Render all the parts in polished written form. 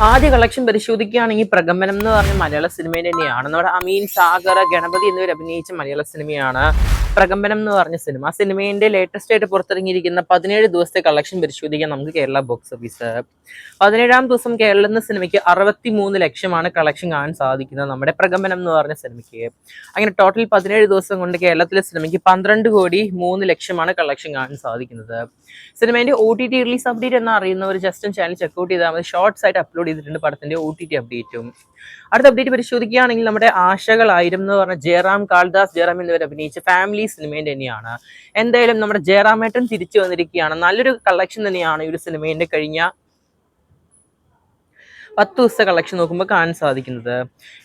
ആദ്യ കളക്ഷൻ പരിശോധിക്കുകയാണെങ്കിൽ പ്രകമ്പനം എന്ന് പറഞ്ഞ മലയാള സിനിമയിൽ തന്നെയാണ്. നമ്മുടെ അമീൻ, സാഗർ, ഗണപതി എന്നിവർ അഭിനയിച്ച മലയാള സിനിമയാണ് പ്രകമ്പനം എന്ന് പറഞ്ഞ സിനിമ. ആ സിനിമയുടെ ലേറ്റസ്റ്റ് ആയിട്ട് പുറത്തിറങ്ങിയിരിക്കുന്ന 17 ദിവസത്തെ കളക്ഷൻ പരിശോധിക്കാൻ നമുക്ക് കേരള ബോക്സ് ഓഫീസ്. 17ാം ദിവസം കേരളം എന്ന സിനിമയ്ക്ക് 63 ലക്ഷമാണ് കളക്ഷൻ കാണാൻ സാധിക്കുന്നത് നമ്മുടെ പ്രകമ്പനം എന്ന് പറഞ്ഞ സിനിമയ്ക്ക്. അങ്ങനെ ടോട്ടൽ 17 ദിവസം കൊണ്ട് കേരളത്തിലെ സിനിമയ്ക്ക് 12 കോടി 3 ലക്ഷമാണ് കളക്ഷൻ കാണാൻ സാധിക്കുന്നത്. സിനിമേന്റെ OTT റിലീസ് അപ്ഡേറ്റ് എന്ന് അറിയുന്നവർ ജസ്റ്റ് ചാനൽ ചെക്കൗട്ട് ചെയ്താൽ മതി. ഷോർട്സ് ആയിട്ട് അപ്ലോഡ് ചെയ്തിട്ടുണ്ട് പടത്തിന്റെ OTT അപ്ഡേറ്റും. അടുത്ത അപ്ഡേറ്റ് പരിശോധിക്കുകയാണെങ്കിൽ നമ്മുടെ ആശകളായിരം എന്ന് പറഞ്ഞ ജയറാം, കാളിദാസ് ജയറാം എന്നിവർ അഭിനയിച്ച ഫാമിലി സിനിമേന്റെ തന്നെയാണ്. എന്തായാലും നമ്മുടെ ജയറാമേട്ടൻ തിരിച്ചു വന്നിരിക്കുകയാണ്. നല്ലൊരു കളക്ഷൻ തന്നെയാണ് ഈ ഒരു സിനിമേന്റെ കഴിഞ്ഞ 10 ദിവസത്തെ കളക്ഷൻ നോക്കുമ്പോൾ കാണാൻ സാധിക്കുന്നത്.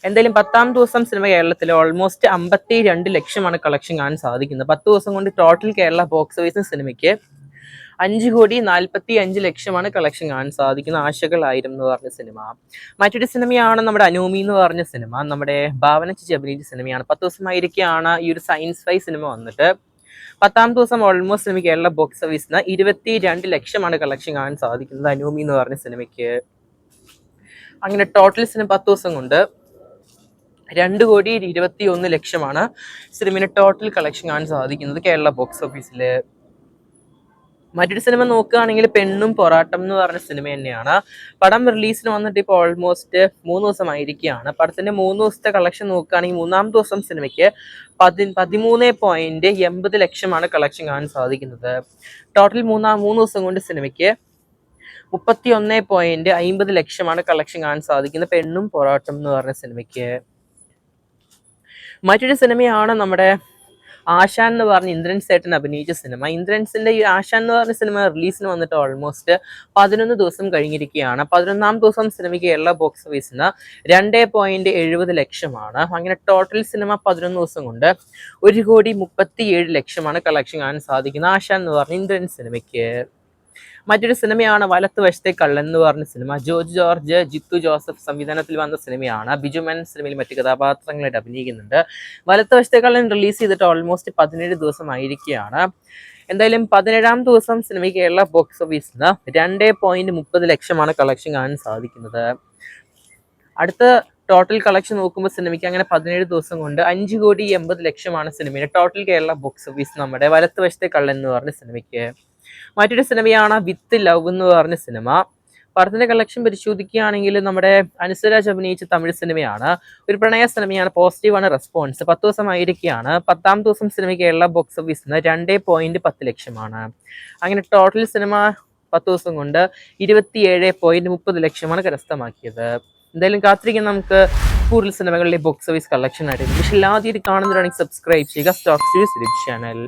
എന്തായാലും 10ാം ദിവസം സിനിമ കേരളത്തിൽ ഓൾമോസ്റ്റ് 52 ലക്ഷമാണ് കളക്ഷൻ കാണാൻ സാധിക്കുന്നത്. 10 ദിവസം കൊണ്ട് ടോട്ടൽ കേരള ബോക്സ് ഓഫീസ് സിനിമയ്ക്ക് 5 കോടി 45 ലക്ഷമാണ് കളക്ഷൻ കാണാൻ സാധിക്കുന്ന ആശകളായിരം എന്ന് പറഞ്ഞ സിനിമ. മറ്റൊരു സിനിമയാണ് നമ്മുടെ അനോമി എന്ന് പറഞ്ഞ സിനിമ. നമ്മുടെ ഭാവന ചേച്ചി അഭിനയിച്ച സിനിമയാണ്. 10 ദിവസമായിരിക്കാണ് ഈ ഒരു സയൻസ് ഫൈ സിനിമ വന്നിട്ട്. 10ാം ദിവസം ഓൾമോസ്റ്റ് സിനിമ കേരള ബോക്സ് ഓഫീസിന് 22 ലക്ഷമാണ് കളക്ഷൻ കാണാൻ സാധിക്കുന്നത് അനോമി എന്ന് പറഞ്ഞ സിനിമയ്ക്ക്. അങ്ങനെ ടോട്ടൽ സിനിമ 10 ദിവസം കൊണ്ട് 2 കോടി 21 ലക്ഷമാണ് സിനിമയുടെ ടോട്ടൽ കളക്ഷൻ കാണാൻ സാധിക്കുന്നത് കേരള ബോക്സ് ഓഫീസിൽ. മറ്റൊരു സിനിമ നോക്കുകയാണെങ്കിൽ പെണ്ണും പൊറാട്ടം എന്ന് പറഞ്ഞ സിനിമ തന്നെയാണ്. പടം റിലീസിന് വന്നിട്ട് ഇപ്പോൾ ഓൾമോസ്റ്റ് 3 ദിവസമായിരിക്കുകയാണ്. പടത്തിന്റെ 3 ദിവസത്തെ കളക്ഷൻ നോക്കുകയാണെങ്കിൽ 3ാം ദിവസം സിനിമയ്ക്ക് 13.80 ലക്ഷമാണ് കളക്ഷൻ കാണാൻ സാധിക്കുന്നത്. ടോട്ടൽ 3 ദിവസം കൊണ്ട് സിനിമയ്ക്ക് 31.50 ലക്ഷമാണ് കളക്ഷൻ കാണാൻ സാധിക്കുന്നത് പെണ്ണും പൊറാട്ടം എന്ന് പറഞ്ഞ സിനിമയ്ക്ക്. മറ്റൊരു സിനിമയാണ് നമ്മുടെ ആശാൻ എന്ന് പറഞ്ഞ ഇന്ദ്രൻസ് ഏട്ടൻ അഭിനയിച്ച സിനിമ. ഇന്ദ്രൻസിന്റെ ഈ ആശാൻ എന്ന് പറഞ്ഞ സിനിമ റിലീസിന് വന്നിട്ട് ഓൾമോസ്റ്റ് 11 ദിവസം കഴിഞ്ഞിരിക്കുകയാണ്. 11ാം ദിവസം സിനിമയ്ക്ക് കേരള ബോക്സ് ഓഫീസിന് 2.70 ലക്ഷമാണ്. അങ്ങനെ ടോട്ടൽ സിനിമ 11 ദിവസം കൊണ്ട് 1 കോടി 37 ലക്ഷമാണ് കളക്ഷൻ കാണാൻ സാധിക്കുന്നത് ആശാൻ എന്ന് പറഞ്ഞ ഇന്ദ്രൻസ് സിനിമയ്ക്ക്. മറ്റൊരു സിനിമയാണ് വലത്ത് വശത്തെ കള്ളൻ എന്ന് പറഞ്ഞ സിനിമ. ജോർജ് ജോർജ്, ജിത്തു ജോസഫ് സംവിധാനത്തിൽ വന്ന സിനിമയാണ്. ബിജുമൻ സിനിമയിൽ മറ്റു കഥാപാത്രങ്ങളായിട്ട് അഭിനയിക്കുന്നുണ്ട്. വലത്ത് വശത്തെ കള്ളൻ റിലീസ് ചെയ്തിട്ട് ഓൾമോസ്റ്റ് 17 ദിവസമായിരിക്കുകയാണ്. എന്തായാലും 17ാം ദിവസം സിനിമ കേരള ബോക്സ് ഓഫീസിന് 2.30 ലക്ഷമാണ് കളക്ഷൻ കാണാൻ സാധിക്കുന്നത്. അടുത്ത ടോട്ടൽ കളക്ഷൻ നോക്കുമ്പോൾ സിനിമയ്ക്ക് അങ്ങനെ 17 ദിവസം കൊണ്ട് 5 കോടി 80 ലക്ഷമാണ് സിനിമയുടെ ടോട്ടൽ കേരള ബോക്സ് ഓഫീസ് നമ്മുടെ വലത്ത് വശത്തെ കള്ളൻ എന്ന് പറഞ്ഞ സിനിമയ്ക്ക്. മറ്റൊരു സിനിമയാണ് വിത്ത് ലവ് എന്ന് പറഞ്ഞ സിനിമ. പടത്തിന്റെ കളക്ഷൻ പരിശോധിക്കുകയാണെങ്കിൽ നമ്മുടെ അനുസരാജ് അഭിനയിച്ച തമിഴ് സിനിമയാണ്. ഒരു പ്രണയ സിനിമയാണ്. പോസിറ്റീവാണ് റെസ്പോൺസ്. 10 ദിവസമായിരിക്കുകയാണ്. 10ാം ദിവസം സിനിമ കേരള ബോക്സ് ഓഫീസിന് 2.10 ലക്ഷമാണ്. അങ്ങനെ ടോട്ടൽ സിനിമ 10 ദിവസം കൊണ്ട് 27.30 ലക്ഷമാണ് കരസ്ഥമാക്കിയത്. എന്തായാലും കാത്തിരിക്കാൻ നമുക്ക് കൂടുതൽ സിനിമകളിലെ ബോക്സ് ഓഫീസ് കളക്ഷൻ ആയിട്ട്. പക്ഷേ എല്ലാവരും കാണുന്നവരാണെങ്കിൽ സബ്സ്ക്രൈബ് ചെയ്യുക സ്റ്റോക്ക് സീരീസ് ചാനൽ.